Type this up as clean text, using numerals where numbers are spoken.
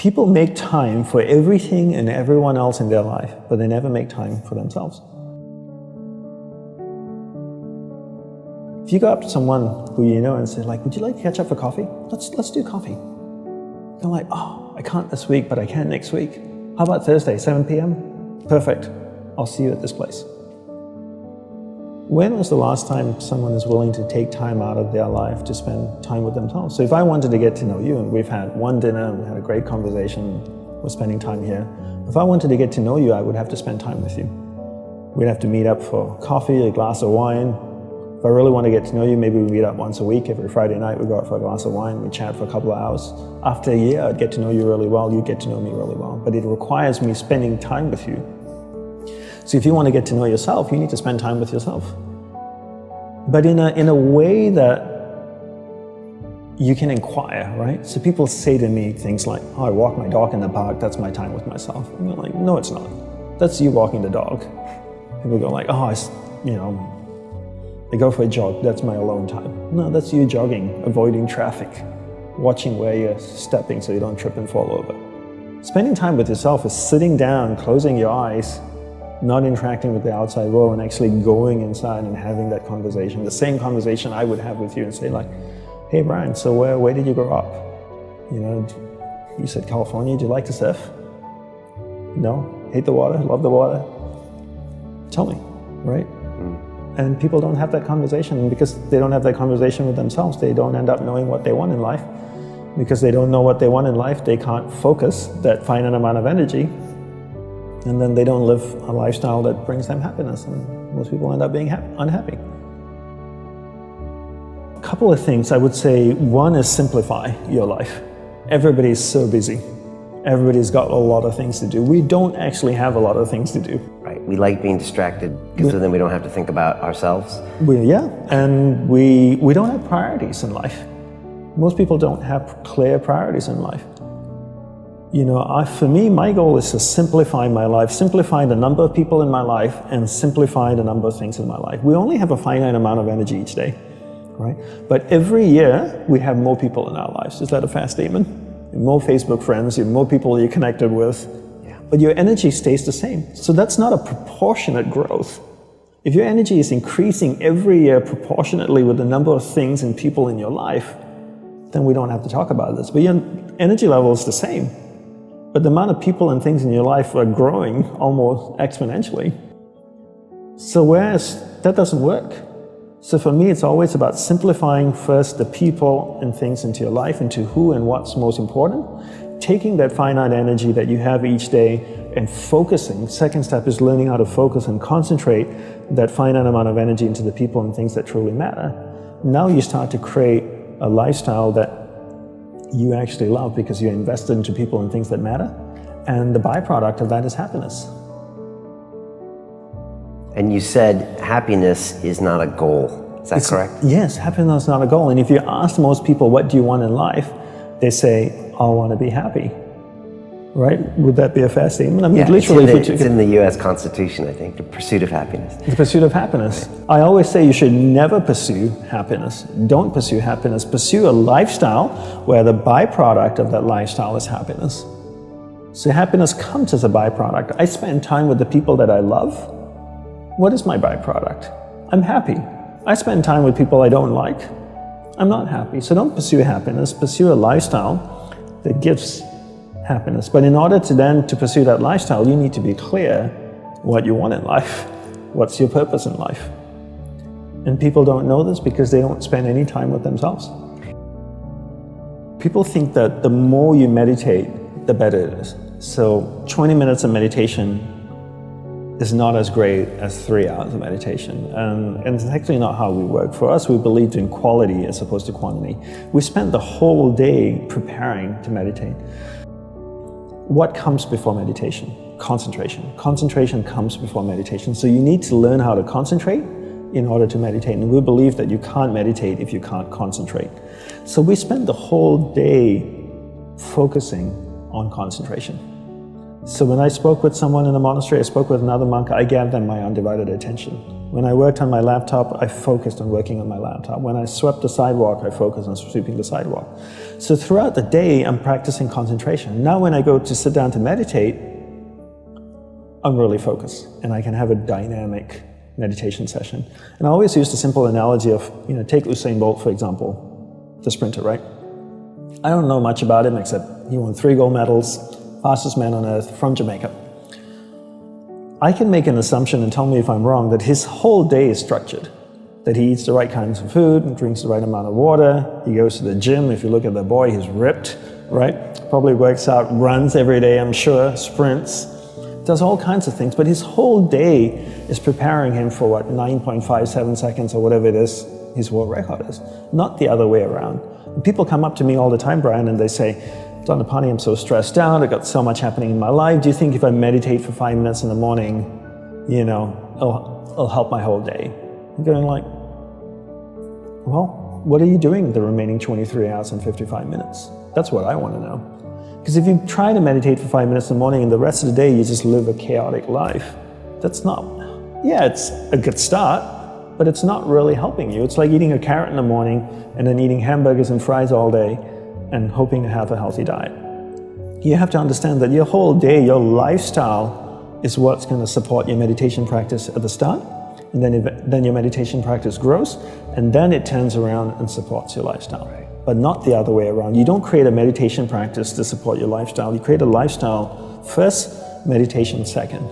People make time for everything and everyone else in their life, but they never make time for themselves. If you go up to someone who you know and say, like, would you like to catch up for coffee? Let's do coffee. They're like, oh, I can't this week, but I can next week. How about Thursday, 7 p.m.? Perfect. I'll see you at this place. When was the last time someone is willing to take time out of their life to spend time with themselves? So if I wanted to get to know you, and we've had one dinner and we had a great conversation, we're spending time here. If I wanted to get to know you, I would have to spend time with you. We'd have to meet up for coffee, a glass of wine. If I really want to get to know you, maybe we meet up once a week. Every Friday night we go out for a glass of wine, we chat for a couple of hours. After a year, I'd get to know you really well, you'd get to know me really well. But it requires me spending time with you. So if you want to get to know yourself, you need to spend time with yourself. But in a way that you can inquire, right? So people say to me things like, oh, I walk my dog in the park, that's my time with myself. And you're like, no, it's not. That's you walking the dog. People go like, oh, I go for a jog, that's my alone time. No, that's you jogging, avoiding traffic, watching where you're stepping so you don't trip and fall over. Spending time with yourself is sitting down, closing your eyes, not interacting with the outside world, and actually going inside and having that conversation. The same conversation I would have with you and say like, hey Brian, so where did you grow up? You know, you said California, do you like to surf? No? Hate the water, love the water? Tell me, right? And people don't have that conversation, and because they don't have that conversation with themselves, they don't end up knowing what they want in life. Because they don't know what they want in life, they can't focus that finite amount of energy, and then they don't live a lifestyle that brings them happiness, and most people end up being unhappy. A couple of things I would say. One is simplify your life. Everybody's so busy. Everybody's got a lot of things to do. We don't actually have a lot of things to do. Right, we like being distracted because then we don't have to think about ourselves. And we don't have priorities in life. Most people don't have clear priorities in life. You know, for me, my goal is to simplify my life, simplify the number of people in my life, and simplify the number of things in my life. We only have a finite amount of energy each day, right? But every year, we have more people in our lives. Is that a fair statement? More Facebook friends, you have more people you're connected with, but your energy stays the same. So that's not a proportionate growth. If your energy is increasing every year proportionately with the number of things and people in your life, then we don't have to talk about this. But your energy level is the same. But the amount of people and things in your life are growing almost exponentially. So whereas that doesn't work. So for me, it's always about simplifying first the people and things into your life, into who and what's most important, taking that finite energy that you have each day and focusing. Second step is learning how to focus and concentrate that finite amount of energy into the people and things that truly matter. Now you start to create a lifestyle that you actually love because you're invested into people and things that matter. And the byproduct of that is happiness. And you said happiness is not a goal. Is that correct? Yes, happiness is not a goal. And if you ask most people, what do you want in life? They say, I want to be happy. Right? Would that be a fair statement? I mean, literally, it's in the U.S. Constitution, I think, the pursuit of happiness. The pursuit of happiness. Right. I always say you should never pursue happiness. Don't pursue happiness. Pursue a lifestyle where the byproduct of that lifestyle is happiness. So happiness comes as a byproduct. I spend time with the people that I love. What is my byproduct? I'm happy. I spend time with people I don't like. I'm not happy. So don't pursue happiness. Pursue a lifestyle that gives happiness. But in order to pursue that lifestyle, you need to be clear what you want in life. What's your purpose in life? And people don't know this because they don't spend any time with themselves. People think that the more you meditate, the better it is. So 20 minutes of meditation is not as great as 3 hours of meditation. And it's actually not how we work. For us, we believed in quality as opposed to quantity. We spent the whole day preparing to meditate. What comes before meditation? Concentration. Concentration comes before meditation. So you need to learn how to concentrate in order to meditate. And we believe that you can't meditate if you can't concentrate. So we spend the whole day focusing on concentration. So when I spoke with someone in the monastery, I spoke with another monk, I gave them my undivided attention. When I worked on my laptop, I focused on working on my laptop. When I swept the sidewalk, I focused on sweeping the sidewalk. So throughout the day, I'm practicing concentration. Now when I go to sit down to meditate, I'm really focused, and I can have a dynamic meditation session. And I always use the simple analogy of, take Usain Bolt, for example, the sprinter, right? I don't know much about him except he won 3 gold medals, fastest man on earth from Jamaica. I can make an assumption, and tell me if I'm wrong, that his whole day is structured. That he eats the right kinds of food and drinks the right amount of water. He goes to the gym. If you look at the boy, he's ripped, right? Probably works out, runs every day, I'm sure, sprints, does all kinds of things. But his whole day is preparing him for 9.57 seconds or whatever it is his world record is, not the other way around. And people come up to me all the time, Brian, and they say, Dandapani, I'm so stressed out, I've got so much happening in my life. Do you think if I meditate for 5 minutes in the morning, it'll help my whole day? I'm going like, well, what are you doing the remaining 23 hours and 55 minutes? That's what I want to know. Because if you try to meditate for 5 minutes in the morning and the rest of the day you just live a chaotic life, that's not, it's a good start, but it's not really helping you. It's like eating a carrot in the morning and then eating hamburgers and fries all day and hoping to have a healthy diet. You have to understand that your whole day, your lifestyle is what's going to support your meditation practice at the start, and then your meditation practice grows, and then it turns around and supports your lifestyle. But not the other way around. You don't create a meditation practice to support your lifestyle. You create a lifestyle first, meditation second.